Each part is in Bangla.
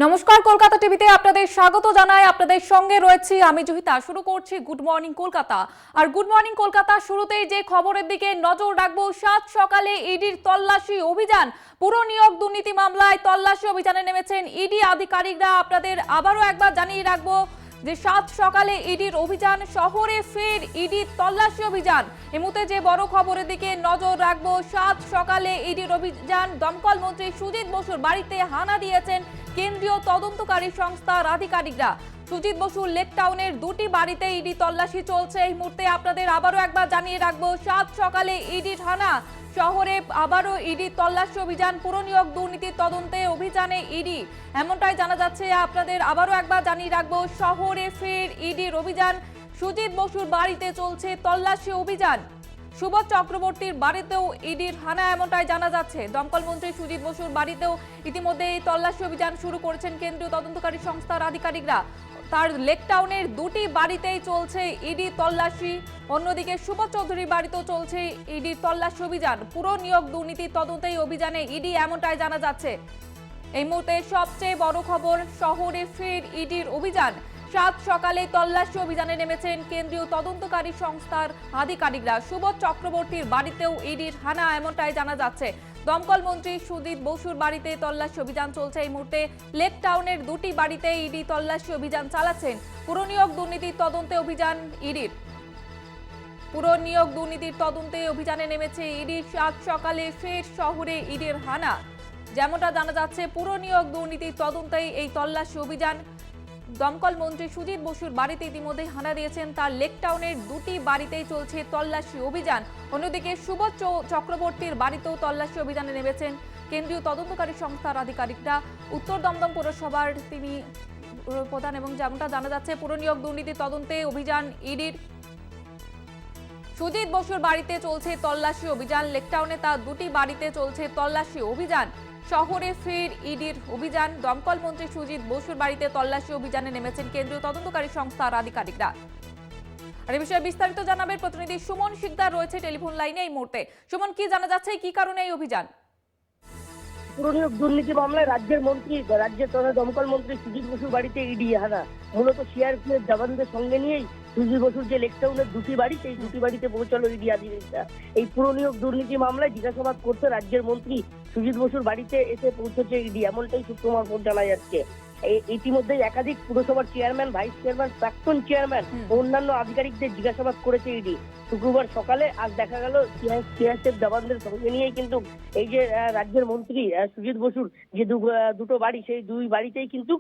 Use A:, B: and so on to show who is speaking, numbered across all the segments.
A: নমস্কার, কলকাতা টিভিতে আপনাদের স্বাগত জানাই। আপনাদের সঙ্গে রয়েছি আমি জহিতা। শুরু করছি গুড মর্নিং কলকাতা। আর গুড মর্নিং কলকাতা শুরুতেই যে খবরের দিকে নজর রাখবো, সাত সকালে ইডির তল্লাশি অভিযান। পুরো নিয়োগ দুর্নীতি মামলায় তল্লাশি অভিযানে নেমেছেন ইডি আধিকারিকরা। আপনাদের আবারও একবার জানিয়ে রাখবো যে সাত সকালে ইডির অভিযান, শহরে ফের ইডির তল্লাশি অভিযান। এই মুহূর্তে যে বড় খবরের দিকে নজর রাখবো, সাত সকালে ইডির অভিযান। দমকল মন্ত্রী সুজিত বসুর বাড়িতে হানা দিয়েছেন কেন্দ্রীয় তদন্তকারী সংস্থার আধিকারিকরা। সুজিত বসুর লেক টাউনের দুটি বাড়িতে ইডি তল্লাশি চলছে। এই মুহূর্তে আপনাদের আবারও একবার জানিয়ে রাখবো, সাত সকালে ইডির হানা, শহরে আবারও ইডি তল্লাশি অভিযান। পুর নিয়োগ দুর্নীতির তদন্তে অভিযানে ইডি, এমনটাই জানা যাচ্ছে। আপনাদের আবারও একবার জানিয়ে রাখবো, শহরে ফের ইডির অভিযান। সুজিত বসুর বাড়িতে চলছে তল্লাশি অভিযান। সুবোধ চক্রবর্তীর বাড়িতেও ইডির হানা, এমনটাই জানা যাচ্ছে। দমকল মন্ত্রী সুজিত বসুর বাড়িতেও ইতিমধ্যে এই তল্লাশি অভিযান শুরু করেছেন কেন্দ্রীয় তদন্তকারী সংস্থার আধিকারিকরা। তার লেক টাউনের দুটি বাড়িতেই চলছে ইডি তল্লাশি। অন্যদিকে সুবোধ চৌধুরীর বাড়িতেও চলছে ইডি তল্লাশি অভিযান। পুরো নিয়োগ দুর্নীতি তদন্তেই অভিযানে ইডি, এমনটাই জানা যাচ্ছে। এই মুহূর্তে সবচেয়ে বড় খবর, শহরে ফের ইডির অভিযান। সাত সকালে তল্লাশি অভিযানে নেমেছেন কেন্দ্রীয় তদন্তকারী সংস্থার আধিকারিকরা। সুবোধ চক্রবর্তীর বাড়িতেও ইডির হানা, এমনটাই জানা যাচ্ছে। দমকল মন্ত্রী সুজিত বসুর বাড়িতে তল্লাশি অভিযান চলছে এই মুহূর্তে। লেক টাউনের দুটি বাড়িতে ইডি তল্লাশি অভিযান চালাচ্ছেন। পুর নিয়োগ দুর্নীতির তদন্তে অভিযান ইডির। পুর নিয়োগ দুর্নীতির তদন্তে অভিযানে নেমেছে ইডি। সাত সকালে ফের শহরে ইডির হানা, যেমনটা জানা যাচ্ছে। পুর নিয়োগ দুর্নীতির তদন্তেই এই তল্লাশি অভিযান। দমকল মন্ত্রী সুজিত বসুর বাড়িতে ইতিমধ্যে হানা দিয়েছেন। তার লেক টাউনের দুটি বাড়িতেই চলছে তল্লাশি অভিযান। অন্যদিকে সুবোধ চক্রবর্তীর বাড়িতেও তল্লাশি অভিযানে নেমেছেন কেন্দ্রীয় তদন্তকারী সংস্থার আধিকারিকরা। উত্তর দমদম পৌরসভার তিনি প্রধান, এবং যেমনটা জানা যাচ্ছে পুর নিয়োগ দুর্নীতি তদন্তে অভিযান ইডির। সুজিত বসুর বাড়িতে চলছে তল্লাশি অভিযান। লেক টাউনে তার দুটি বাড়িতে চলছে তল্লাশি অভিযান। শহরে ফের ইডির অভিযান। দমকল মন্ত্রী সুজিত বসুর বাড়িতে তল্লাশি অভিযানে নেমেছেন কেন্দ্রীয় তদন্তকারী সংস্থার আধিকারিকরা। আর এই বিষয়ে বিস্তারিত জানাবেন প্রতিনিধি সুমন শিকদার, রয়েছে টেলিফোন লাইনে এই মুহূর্তে। সুমন, কি জানা যাচ্ছে, কি কারণে এই অভিযান?
B: পুর নিয়োগ দুর্নীতি মামলায় রাজ্যের দমকল মন্ত্রী সুজিত বসুর বাড়িতে ইডি হানা। মূলত সিআরপিএফ জওয়ানদের সঙ্গে নিয়েই সুজিত বসুর যে লেক টাউনের দুটি বাড়ি, সেই দুটি বাড়িতে পৌঁছালো ইডি আধিকারিকরা। এই পুর নিয়োগ দুর্নীতি মামলায় জিজ্ঞাসাবাদ করতে রাজ্যের মন্ত্রী সুজিত বসুর বাড়িতে এসে পৌঁছেছে ইডি, এমনটাই সূত্র মারফত জানা যাচ্ছে। ইতিমধ্যে একাধিক পুরসভার চেয়ারম্যান, ভাইস চেয়ারম্যান, প্রাক্তন চেয়ারম্যান ও অন্যান্য আধিকারিকদের জিজ্ঞাসাবাদ করেছে ইডি। শুক্রবার সকালে আজ দেখা গেল সিআরপিএফ জওয়ানদের সঙ্গে নিয়েই কিন্তু এই যে রাজ্যের মন্ত্রী সুজিত বসুর যে দুটো বাড়ি, সেই দুই বাড়িতেই কিন্তু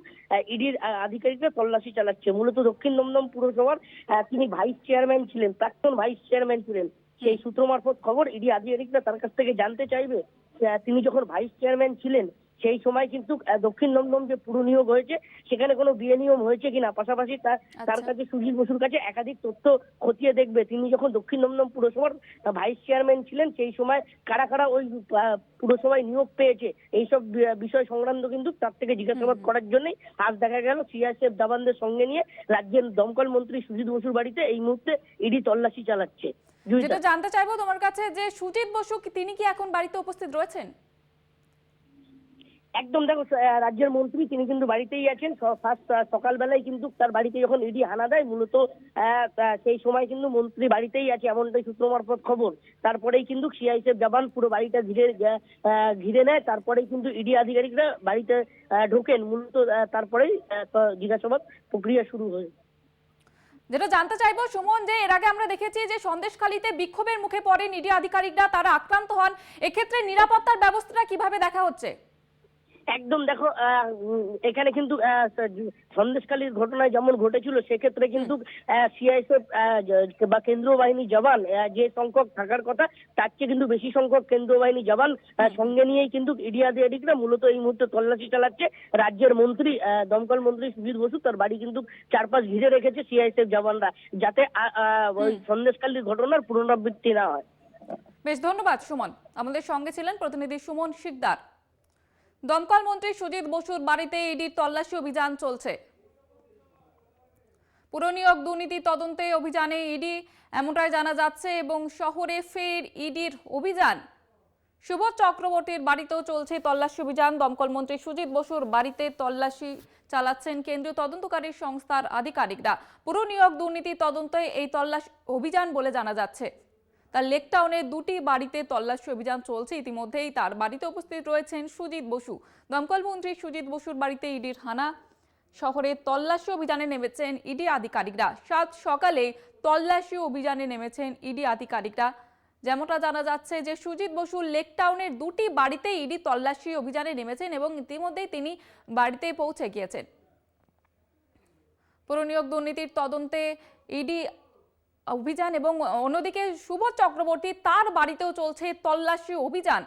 B: ইডির আধিকারিকরা তল্লাশি চালাচ্ছে। মূলত দক্ষিণ দমদম পুরসভার তিনি ভাইস চেয়ারম্যান ছিলেন, প্রাক্তন ভাইস চেয়ারম্যান ছিলেন। সেই সূত্র মারফত খবর, ইডি আধিকারিকরা তার কাছ থেকে জানতে চাইবে তিনি যখন ভাইস চেয়ারম্যান ছিলেন সেই সময় কিন্তু দক্ষিণ দমদম যে পুর নিয়োগ হয়েছে সেখানে কোনো বিয়ে নিয়ম হয়েছে কিনা। পাশাপাশি তার কাছে সুজিত বসুর কাছে একাধিক তথ্য খতিয়ে দেখবে তিনি যখন দক্ষিণ দমদম পুরসভার ভাইস চেয়ারম্যান ছিলেন সেই সময় কারা কারা ওই পুরসভায় নিয়োগ পেয়েছে, এইসব বিষয় সংক্রান্ত কিন্তু তার থেকে জিজ্ঞাসাবাদ করার জন্যই আজ দেখা গেল সিআরপিএফ জওয়ানদের সঙ্গে নিয়ে রাজ্যের দমকল মন্ত্রী সুজিত বসুর বাড়িতে এই মুহূর্তে ইডি তল্লাশি চালাচ্ছে।
A: যেটা জানতে চাইবো তোমার কাছে, যে সুজিত বসু তিনি কি এখন বাড়িতে উপস্থিত রয়েছেন?
B: একদম, দেখো রাজ্যের মন্ত্রী তিনি কিন্তু বাড়িতেই আছেন। সকালবেলায় কিন্তু তার বাড়িতে যখন ইডি হানা দেয় মূলত সেই সময় কিন্তু মন্ত্রী বাড়িতেই আছে, এমনটাই সূত্র মারফত খবর। তারপরেই কিন্তু সিআইএসএফ জওয়ান পুরো বাড়িটা ঘিরে নেয়। তারপরেই কিন্তু ইডি আধিকারিকরা বাড়িতে ঢোকেন। মূলত তারপরেই জিজ্ঞাসাবাদ প্রক্রিয়া শুরু হয়।
A: যেটা জানতে চাইবো সুমন, যে এর আগে আমরা দেখেছি যে সন্দেশখালীতে বিক্ষোভের মুখে পড়ে ইডি আধিকারিকরা, তারা আক্রান্ত হন। এক্ষেত্রে নিরাপত্তার ব্যবস্থাটা কিভাবে দেখা হচ্ছে?
B: একদম, দেখো এখানে কিন্তু সন্দেশখালীর ঘটনায় যেমন ঘটেছিল সেক্ষেত্রে কিন্তু সিআইএসএফ বা কেন্দ্রীয় বাহিনী জওয়ান যে সংখ্যক থাকার কথা তার চেয়ে কিন্তু বেশি সংখ্যক কেন্দ্রীয় বাহিনী জওয়ান সঙ্গে নিয়েই কিন্তু ইডি আধিকারিকরা মূলত এই মুহূর্তে তল্লাশি চালাচ্ছে। রাজ্যের মন্ত্রী দমকল মন্ত্রী সুজিত বসু তার বাড়ি কিন্তু চারপাশ ঘিরে রেখেছে সিআইএসএফ জওয়ানরা, যাতে ওই সন্দেশখালীর ঘটনার পুনরাবৃত্তি না হয়।
A: বেশ, ধন্যবাদ সুমন। আমাদের সঙ্গে ছিলেন প্রতিনিধি সুমন শিকদার। দমকল মন্ত্রী সুজিত বসুর বাড়িতে ইডির তল্লাশি অভিযান চলছে। পুর নিয়োগ দুর্নীতি তদন্তে অভিযানে ইডি, এমনটাই জানা যাচ্ছে। এবং শহরে ফের ইডির অভিযান। সুবোধ চক্রবর্তীর বাড়িতেও চলছে তল্লাশি অভিযান। দমকল মন্ত্রী সুজিত বসুর বাড়িতে তল্লাশি চালাচ্ছেন কেন্দ্রীয় তদন্তকারী সংস্থার আধিকারিকরা। পুরো নিয়োগ দুর্নীতি তদন্তে এই তল্লাশি অভিযান বলে জানা যাচ্ছে। তার লেক টাউনের দুটি বাড়িতে তল্লাশি অভিযান চলছে। ইতিমধ্যেই তার বাড়িতে উপস্থিত রয়েছেন সুজিত বসু। দমকল মন্ত্রী সুজিত বসুর বাড়িতে ইডির হানা। শহরে তল্লাশি অভিযানে নেমেছেন ইডি আধিকারিকরা। সাত সকালে তল্লাশি অভিযানে নেমেছেন ইডি আধিকারিকরা। যেমনটা জানা যাচ্ছে যে সুজিত বসুর লেক টাউনের দুটি বাড়িতে ইডি তল্লাশি অভিযানে নেমেছেন এবং ইতিমধ্যেই তিনি বাড়িতে পৌঁছে গিয়েছেন। পুরো নিয়োগ দুর্নীতির তদন্তে ইডি অভিযান এবং অন্যদিকে সুবোধ চক্রবর্তী তার বাড়িতেও চলছে তল্লাশি অভিযান।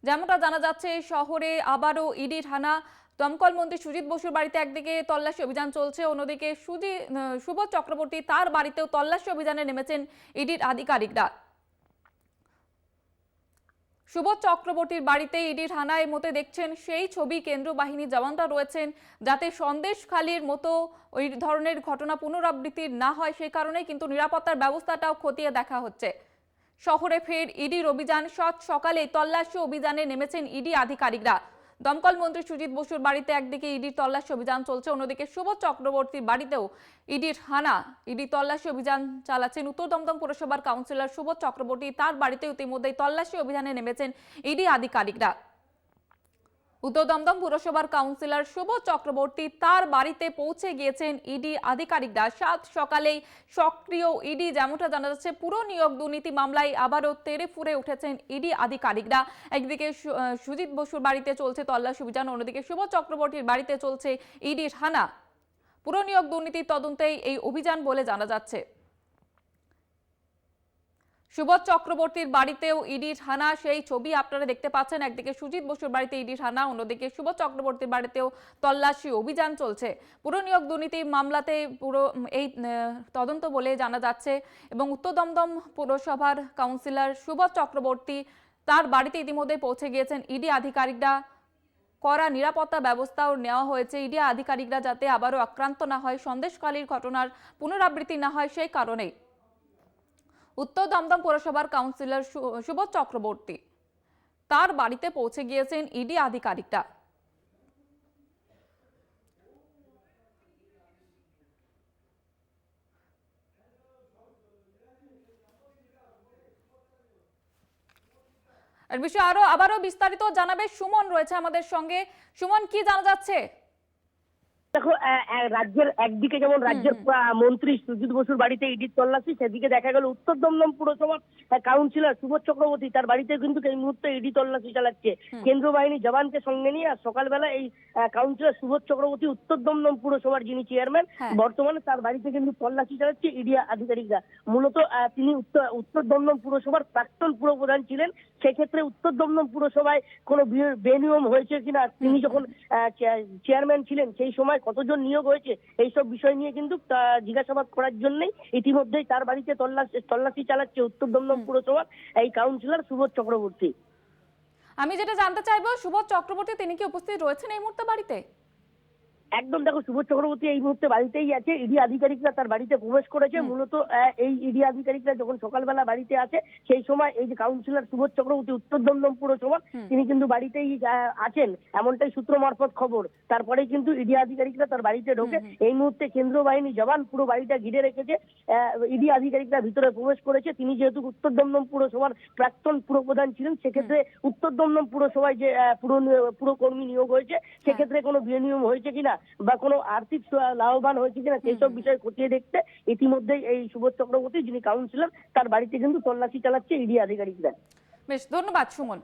A: যেমনটা জানা যাচ্ছে শহরে আবারও ইডির হানা। দমকল মন্ত্রী সুজিত বসুর বাড়িতে একদিকে তল্লাশি অভিযান চলছে, অন্যদিকে সুবোধ চক্রবর্তী তার বাড়িতেও তল্লাশি অভিযানে নেমেছেন ইডির আধিকারিকরা। সুবোধ চক্রবর্তীর বাড়িতে ইডির হানায় মতে দেখছেন সেই ছবি। কেন্দ্রীয় বাহিনীর জওয়ানরা রয়েছেন যাতে সন্দেশখালির মতো ওই ধরনের ঘটনা পুনরাবৃত্তি না হয়, সেই কারণে কিন্তু নিরাপত্তার ব্যবস্থাটাও খতিয়ে দেখা হচ্ছে। শহরে ফের ইডির অভিযান। সকালে তল্লাশি অভিযানে নেমেছেন ইডি আধিকারিকরা। দমকল মন্ত্রী সুজিত বসুর বাড়িতে একদিকে ইডির তল্লাশি অভিযান চলছে, অন্যদিকে সুবোধ চক্রবর্তীর বাড়িতেও ইডির হানা। ইডি তল্লাশি অভিযান চালাচ্ছেন। উত্তর দমদম পুরসভার কাউন্সিলর সুবোধ চক্রবর্তী তার বাড়িতে ইতিমধ্যেই তল্লাশি অভিযানে নেমেছেন ইডি আধিকারিকরা। উত্তর দমদম পুরসভার কাউন্সিলর সুবোধ চক্রবর্তী তার বাড়িতে পৌঁছে গিয়েছেন ইডি আধিকারিকরা। সাত সকালেই সক্রিয় ইডি। যেমনটা জানা যাচ্ছে পুরো নিয়োগ দুর্নীতি মামলায় আবারও তেড়ে ফুরে উঠেছেন ইডি আধিকারিকরা। একদিকে সুজিত বসুর বাড়িতে চলছে তল্লাশি অভিযান, অন্যদিকে সুবোধ চক্রবর্তীর বাড়িতে চলছে ইডির হানা। পুরো নিয়োগ দুর্নীতির তদন্তেই এই অভিযান বলে জানা যাচ্ছে। সুবোধ চক্রবর্তীর বাড়িতেও ইডির হানা, সেই ছবি আপনারা দেখতে পাচ্ছেন। একদিকে সুজিত বসুর বাড়িতে ইডির হানা, অন্যদিকে সুবোধ চক্রবর্তীর বাড়িতেও তল্লাশি অভিযান চলছে। পুরো নিয়োগ দুর্নীতি মামলাতে পুরো এই তদন্ত বলে জানা যাচ্ছে। এবং উত্তর দমদম পুরসভার কাউন্সিলর সুবোধ চক্রবর্তী তার বাড়িতে ইতিমধ্যে পৌঁছে গিয়েছেন ইডি আধিকারিকরা। কড়া নিরাপত্তা ব্যবস্থাও নেওয়া হয়েছে ইডি আধিকারিকরা যাতে আবারও আক্রান্ত না হয়, সন্দেশখালির ঘটনার পুনরাবৃত্তি না হয়, সেই কারণেই উত্তর দমদম পৌরসভার কাউন্সিলর সুবোধ চক্রবর্তী তার বাড়িতে পৌঁছে গিয়েছেন ইডি আধিকারিকরা। এর বিষয়ে আবারও বিস্তারিত জানাবে সুমন রয়েছে আমাদের সঙ্গে। সুমন, কি জানা যাচ্ছে?
B: দেখো, রাজ্যের একদিকে যেমন রাজ্যের মন্ত্রী সুজিত বসুর বাড়িতে ইডির তল্লাশি, সেদিকে দেখা গেল উত্তর দমদম পুরসভার কাউন্সিলর সুবোধ চক্রবর্তী তার বাড়িতে কিন্তু এই মুহূর্তে ইডি তল্লাশি চালাচ্ছে কেন্দ্রীয় বাহিনী জওয়ানকে সঙ্গে নিয়ে। আর সকালবেলা এই কাউন্সিলর সুবোধ চক্রবর্তী উত্তর দমদম পুরসভার যিনি চেয়ারম্যান, বর্তমানে তার বাড়িতে কিন্তু তল্লাশি চালাচ্ছে ইডি আধিকারিকরা। মূলত তিনি উত্তর দমদম পুরসভার প্রাক্তন পুরপ্রধান ছিলেন। সেক্ষেত্রে উত্তর দমদম পুরসভায় কোনো বেনিয়ম হয়েছে কিনা, তিনি যখন চেয়ারম্যান ছিলেন সেই সময় কতজন নিয়োগ হয়েছে, এইসব বিষয় নিয়ে কিন্তু জিজ্ঞাসাবাদ করার জন্যই ইতিমধ্যেই তার বাড়িতে তল্লাশি চালাচ্ছে উত্তর দমদম পুরসভার এই কাউন্সিলর সুবোধ চক্রবর্তী।
A: আমি যেটা জানতে চাইবো, সুবোধ চক্রবর্তী তিনি কি উপস্থিত রয়েছেন এই মুহূর্তে বাড়িতে?
B: একদম, দেখো, সুবোধ চক্রবর্তী এই মুহূর্তে বাড়িতেই আছে। ইডি আধিকারিকরা তার বাড়িতে প্রবেশ করেছে। মূলত এই ইডি আধিকারিকরা যখন সকালবেলা বাড়িতে আছে সেই সময় এই যে কাউন্সিলর সুবোধ চক্রবর্তী উত্তর দমদম পুরসভা তিনি কিন্তু বাড়িতেই আছেন, এমনটাই সূত্র মারফত খবর। তারপরেই কিন্তু ইডি আধিকারিকরা তার বাড়িতে ঢোকে। এই মুহূর্তে কেন্দ্রীয় বাহিনী জওয়ান পুরো বাড়িটা ঘিরে রেখেছে। ইডি আধিকারিকরা ভিতরে প্রবেশ করেছে। তিনি যেহেতু উত্তর দমদম পুরসভার প্রাক্তন পুরপ্রধান ছিলেন, সেক্ষেত্রে উত্তর দমদম পুরসভায় যে পুরকর্মী নিয়োগ হয়েছে সেক্ষেত্রে কোনো বিনিয়োগ হয়েছে কিনা বা কোনো আর্থিক লাভবান হয়েছে কিনা সেইসব বিষয় খতিয়ে দেখতে ইতিমধ্যেই এই সুবোধ চক্রবর্তী যিনি কাউন্সিলর তার বাড়িতে কিন্তু তল্লাশি চালাচ্ছে ইডি আধিকারিকরা।
A: বেশ, ধন্যবাদ সুমন।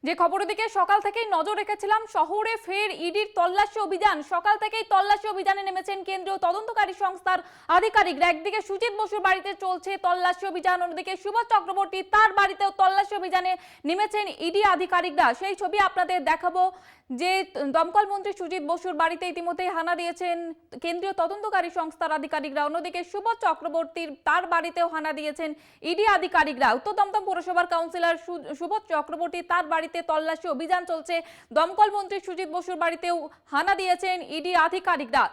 A: যে খবরের দিকে সকাল থেকেই নজর রেখেছিলাম, শহরে ফের ইডির তল্লাশি অভিযান। সকাল থেকেই তল্লাশি অভিযানে নেমেছেন কেন্দ্রীয় তদন্তকারী সংস্থার আধিকারিকরা। একদিকে সুজিত বসুর বাড়িতে চলছে তল্লাশি অভিযান, অন্যদিকে সুবোধ চক্রবর্তী তার বাড়িতেও তল্লাশি অভিযানে নেমেছেন ইডি আধিকারিকরা। সেই ছবি আপনাদের দেখাবো যে দমকল মন্ত্রী সুজিত বসুর বাড়িতে ইতিমধ্যেই হানা দিয়েছেন কেন্দ্রীয় তদন্তকারী সংস্থার আধিকারিকরা, অন্যদিকে সুবোধ চক্রবর্তীর তার বাড়িতেও হানা দিয়েছেন ইডি আধিকারিকরা। উত্তর দমদম পৌরসভার কাউন্সিলর সুবোধ চক্রবর্তী তার বাড়িতে বাড়িতে তল্লাশি অভিযান চলছে। দমকল মন্ত্রী সুজিত বসুর বাড়িতেও হানা দিয়েছেন ইডি আধিকারিকরা।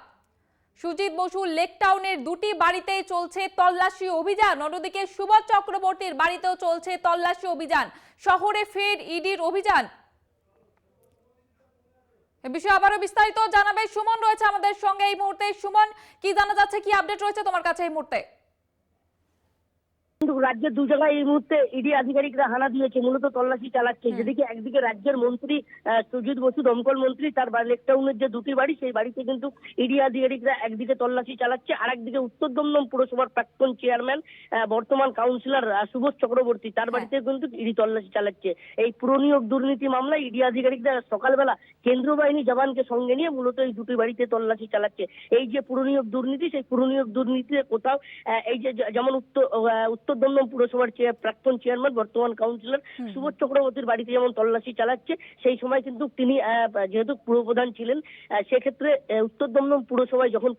A: সুজিত বসু লেক টাউনের দুটি বাড়িতেই চলছে তল্লাশি অভিযান। অন্যদিকে সুভাষ চক্রবর্তীর বাড়িতেও চলছে তল্লাশি অভিযান। শহরে ফের ইডির অভিযান। এ বিষয়ে আবারও বিস্তারিত জানাবে সুমন রয়েছে আমাদের সঙ্গে এই মুহূর্তে। সুমন, কি জানা যাচ্ছে, কি আপডেট রয়েছে তোমার কাছে এই মুহূর্তে?
B: কিন্তু রাজ্যের দু জায়গায় এই মুহূর্তে ইডি আধিকারিকরা হানা দিয়েছে, মূলত তল্লাশি চালাচ্ছে। যেদিকে একদিকে রাজ্যের মন্ত্রী সুজিত বসু দমকল মন্ত্রী তার লেক টাউনের যে দুটি বাড়ি, সেই বাড়িতে কিন্তু ইডি আধিকারিকরা একদিকে তল্লাশি চালাচ্ছে, আর একদিকে উত্তর দমদম পুরসভার প্রাক্তন চেয়ারম্যান বর্তমান কাউন্সিলর সুবোধ চক্রবর্তী তার বাড়িতে কিন্তু ইডি তল্লাশি চালাচ্ছে। এই পুরনিয়োগ দুর্নীতি মামলায় ইডি আধিকারিকরা সকালবেলা কেন্দ্রীয় বাহিনী জওয়ানকে সঙ্গে নিয়ে মূলত এই দুটি বাড়িতে তল্লাশি চালাচ্ছে। এই যে পুরনিয়োগ দুর্নীতি, সেই পুরনিয়োগ দুর্নীতিতে কোথাও এই যে যেমন উত্তর দমদম পুরসভার প্রাক্তন চেয়ারম্যান বর্তমান কাউন্সিলর সুবোধ চক্রবর্তীর বাড়িতে যেমন তল্লাশি চালাচ্ছে, সেই সময় কিন্তু তিনি যেহেতু পুরপ্রধান ছিলেন, সেক্ষেত্রে উত্তর দমদম পুরসভায় যখন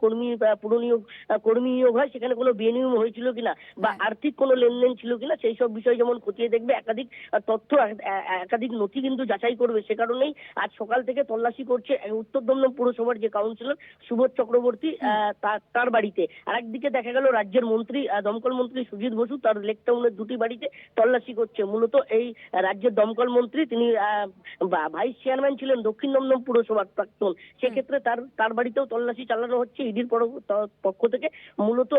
B: কর্মী নিয়োগ হয় সেখানে কোনো বেনিয়ম হয়েছিল কিনা বা আর্থিক কোনো লেনদেন ছিল কিনা, সেই সব বিষয় যেমন খতিয়ে দেখবে, একাধিক তথ্য একাধিক নথি কিন্তু যাচাই করবে। সে কারণেই আজ সকাল থেকে তল্লাশি করছে উত্তর দমদম পুরসভার যে কাউন্সিলর সুবোধ চক্রবর্তী তার বাড়িতে। আর একদিকে দেখা গেল রাজ্যের মন্ত্রী দমকল মন্ত্রী সুজিত বসু তার লেক টাউনের দুটি বাড়িতে তল্লাশি করছে। মূলত এই রাজ্যের দমকল মন্ত্রী তিনি ভাইস চেয়ারম্যান ছিলেন দক্ষিণ দমদম পুরসভার প্রাক্তন, সেক্ষেত্রে তার বাড়িতেও তল্লাশি চালানো হচ্ছে ইডির পক্ষ থেকে। মূলত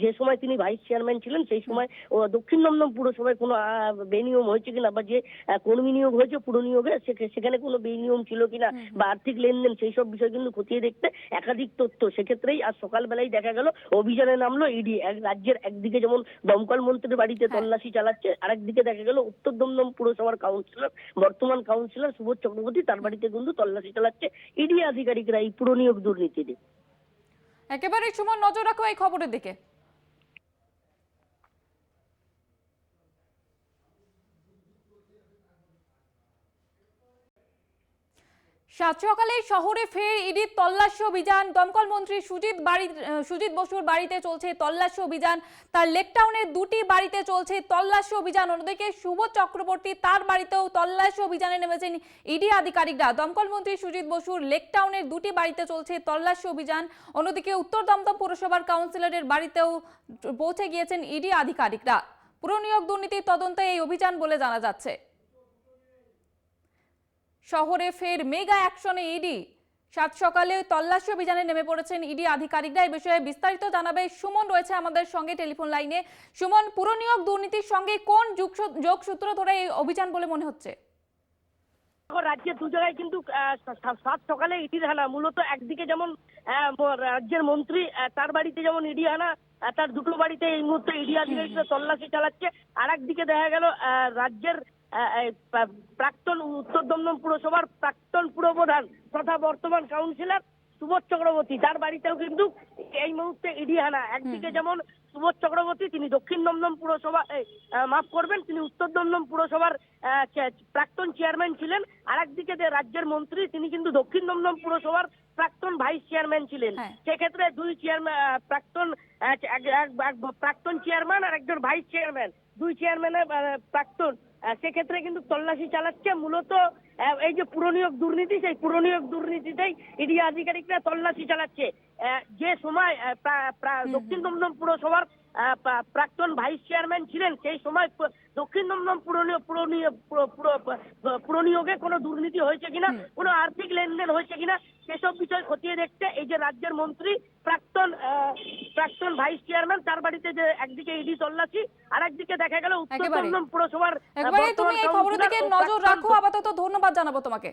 B: যে সময় তিনি ভাইস চেয়ারম্যান ছিলেন সেই সময় দক্ষিণ দমদম পুরসভায় কোনো বেনিয়ম হয়েছে কিনা বা যে কর্মী নিয়োগ হয়েছে পুরনিয়োগে সেখানে কোনো বেনিয়ম ছিল কিনা বা আর্থিক লেনদেন, সেই সব বিষয় কিন্তু খতিয়ে দেখতে একাধিক তথ্য। সেক্ষেত্রেই আজ সকালবেলায় দেখা গেল অভিযানে নামলো ইডি। রাজ্যের একদিকে যেমন দমকল মন্ত্রীর বাড়িতে তল্লাশি চালাচ্ছে, আরেকদিকে দেখা গেল উত্তর দমদম পুরসভার কাউন্সিলর বর্তমান কাউন্সিলর সুবোধ চক্রবর্তী তার বাড়িতে কিন্তু তল্লাশি চালাচ্ছে ইডি আধিকারিকরা এই পুরনিয়োগ দুর্নীতিতে।
A: একেবারে সুমন, নজর রাখো এই খবরের দিকে। সাত সকালে শহরে ফের ইডির তল্লাশি অভিযান। দমকল মন্ত্রী সুজিত বসুর বাড়িতে চলছে তল্লাশি অভিযান। তার লেক টাউনের দুটি বাড়িতে চলছে তল্লাশি অভিযান। অন্যদিকে সুবোধ চক্রবর্তী তার বাড়িতেও তল্লাশি অভিযানে নেমেছেন ইডি আধিকারিকরা। দমকল মন্ত্রী সুজিত বসুর লেক টাউনের দুটি বাড়িতে চলছে তল্লাশি অভিযান। অন্যদিকে উত্তর দমদম পুরসভার কাউন্সিলরের বাড়িতেও পৌঁছে গিয়েছেন ইডি আধিকারিকরা। পুরনিয়োগ দুর্নীতির তদন্তে এই অভিযান বলে জানা যাচ্ছে। শহরে ফের মেগা অ্যাকশনে ইডি। সাত সকালে তল্লাশি অভিযানে নেমে পড়েছেন ইডি আধিকারিকরা। এই বিষয়ে বিস্তারিত জানাবে সুমন রয়েছে আমাদের সঙ্গে টেলিফোন লাইনে। সুমন, পুরনিয়োগ দুর্নীতির সঙ্গে কোন যোগসূত্র ধরে এই অভিযান বলে মনে হচ্ছে?
B: রাজ্যের দু জায়গায় কিন্তু সাত সকালে ইডির হানা। মূলত একদিকে যেমন রাজ্যের মন্ত্রী তার বাড়িতে যেমন ইডি হানা, তার দুটো বাড়িতে এই মুহূর্তে ইডি আধিকারিকরা তল্লাশি চালাচ্ছে। আর একদিকে দেখা গেল রাজ্যের প্রাক্তন উত্তর দমদম পুরসভার প্রাক্তন পুরপ্রধান তথা বর্তমান কাউন্সিলর সুবোধ চক্রবর্তী তার বাড়িতেও কিন্তু এই মুহূর্তে ইডি হানা। একদিকে যেমন সুবোধ চক্রবর্তী তিনি দক্ষিণ দমদম পুরসভা মাফ করবেন তিনি উত্তর দমদম পুরসভার প্রাক্তন চেয়ারম্যান ছিলেন, আর একদিকে যে রাজ্যের মন্ত্রী তিনি কিন্তু দক্ষিণ দমদম পুরসভার প্রাক্তন ভাইস চেয়ারম্যান ছিলেন। সেক্ষেত্রে দুই চেয়ারম্যান প্রাক্তন চেয়ারম্যান আর একজন ভাইস চেয়ারম্যান, দুই চেয়ারম্যানের প্রাক্তন, সেক্ষেত্রে কিন্তু তল্লাশি চালাচ্ছে। মূলত এই যে পুরনিয়োগ দুর্নীতি, সেই পুরনিয়োগ দুর্নীতিতেই ইডি আধিকারিকরা তল্লাশি চালাচ্ছে। যে সময় দক্ষিণ দমদম পুরসভার প্রাক্তন ভাইস চেয়ারম্যান ছিলেন সেই সময় দক্ষিণ দমদম পুরনিয়োগে কোনো দুর্নীতি হয়েছে কিনা, কোনো আর্থিক লেনদেন হয়েছে কিনা, সেসব বিষয় খতিয়ে দেখতে এই যে রাজ্যের মন্ত্রী প্রাক্তন ভাইস চেয়ারম্যান তার বাড়িতে যে একদিকে ইডি তল্লাশি, আর একদিকে দেখা গেল উত্তর দমদম পুরসভার।
A: তুমি এই খবরের দিকে নজর রাখো। আপাতত ধন্যবাদ জানাবো তোমাকে।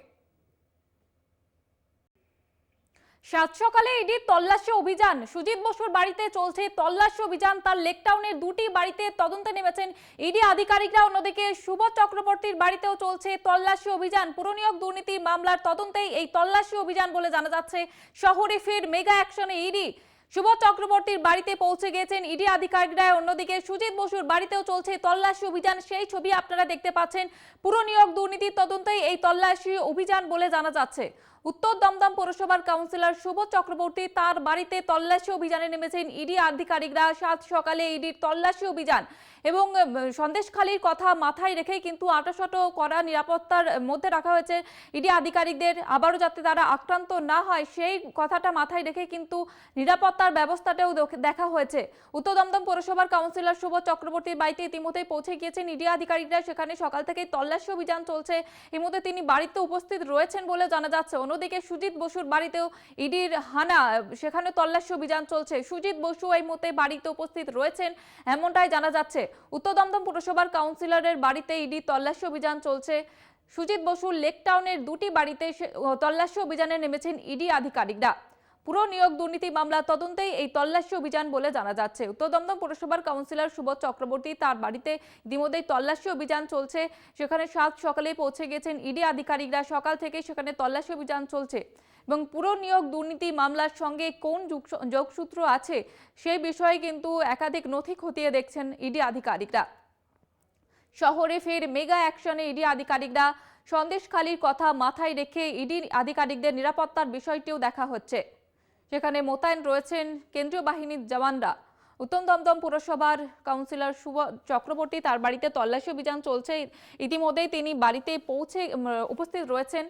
A: সাত সকালে ইডির তল্লাশি অভিযান। সুজিত বসুর বাড়িতে চলছে তল্লাশি অভিযান। তার লেক টাউনের দুটি বাড়িতে তদন্তে নেমেছেন ইডি আধিকারিকরা। অন্যদিকে সুবোধ চক্রবর্তীর বাড়িতেও চলছে তল্লাশি অভিযান। পুরনিয়োগ দুর্নীতি মামলার তদন্তেই এই তল্লাশি অভিযান বলে জানা যাচ্ছে। শহরে ফের মেগা অ্যাকশনে ইডি। সুবোধ চক্রবর্তীর বাড়িতে পৌঁছে গেছেন ইডি আধিকারিকরা। অন্যদিকে সুজিত বসুর বাড়িতেও চলছে তল্লাশি অভিযান। সেই ছবি আপনারা দেখতে পাচ্ছেন। পুরনিয়োগ দুর্নীতির তদন্তেই এই তল্লাশি অভিযান বলে জানা যাচ্ছে। উত্তর দমদম পৌরসভার কাউন্সিলর সুবোধ চক্রবর্তী তার বাড়িতে তল্লাশি অভিযানে নেমেছেন ইডি আধিকারিকরা। সাত সকালে ইডির তল্লাশি অভিযান এবং সন্দেশখালীর কথা মাথায় রেখেই কিন্তু আঁটাশাটো করা নিরাপত্তার মধ্যে রাখা হয়েছে ইডি আধিকারিকদের। আবারও যাতে তারা আক্রান্ত না হয় সেই কথাটা মাথায় রেখে কিন্তু নিরাপত্তার ব্যবস্থাটাও দেখা হয়েছে। উত্তর দমদম পৌরসভার কাউন্সিলর সুবোধ চক্রবর্তীর বাড়িতে ইতিমধ্যেই পৌঁছে গিয়েছেন ইডি আধিকারিকরা। সেখানে সকাল থেকেই তল্লাশি অভিযান চলছে। এর মধ্যে তিনি বাড়িতে উপস্থিত রয়েছেন বলে জানা যাচ্ছে। অন্যদিকে সুজিত বসুর বাড়িতেও ইডির হানা, সেখানে তল্লাশি অভিযান চলছে। সুজিত বসু এই মুহূর্তে বাড়িতে উপস্থিত রয়েছেন এমনটাই জানা যাচ্ছে। উত্তর দমদম পুরসভার কাউন্সিলরের বাড়িতে ইডি তল্লাশি অভিযান চলছে। সুজিত বসুর লেক টাউনের দুটি বাড়িতে তল্লাশি অভিযানে নেমেছেন ইডি আধিকারিকরা। পুরো নিয়োগ দুর্নীতি মামলা তদন্তেই এই তল্লাশি অভিযান বলে জানা যাচ্ছে। উত্তর দমদম পুরসভার কাউন্সিলর সুবোধ চক্রবর্তী তার বাড়িতে ইতিমধ্যেই তল্লাশি অভিযান চলছে। সেখানে সাত সকালেই পৌঁছে গেছেন ইডি আধিকারিকরা। সকাল থেকে সেখানে তল্লাশি অভিযান চলছে এবং পুরো নিয়োগ দুর্নীতি মামলার সঙ্গে কোন যোগসূত্র আছে সেই বিষয়ে কিন্তু একাধিক নথি খতিয়ে দেখছেন ইডি আধিকারিকরা। শহরে ফের মেগা অ্যাকশনে ইডি আধিকারিকরা। সন্দেশখালীর কথা মাথায় রেখে ইডি আধিকারিকদের নিরাপত্তার বিষয়টিও দেখা হচ্ছে। সেখানে মোতায়েন রয়েছেন কেন্দ্রীয় বাহিনীর জওয়ানরা। উত্তর দমদম পুরসভার কাউন্সিলর সুবোধ চক্রবর্তী তার বাড়িতে তল্লাশি অভিযান চলছে। ইতিমধ্যেই তিনি বাড়িতে পৌঁছে উপস্থিত রয়েছেন।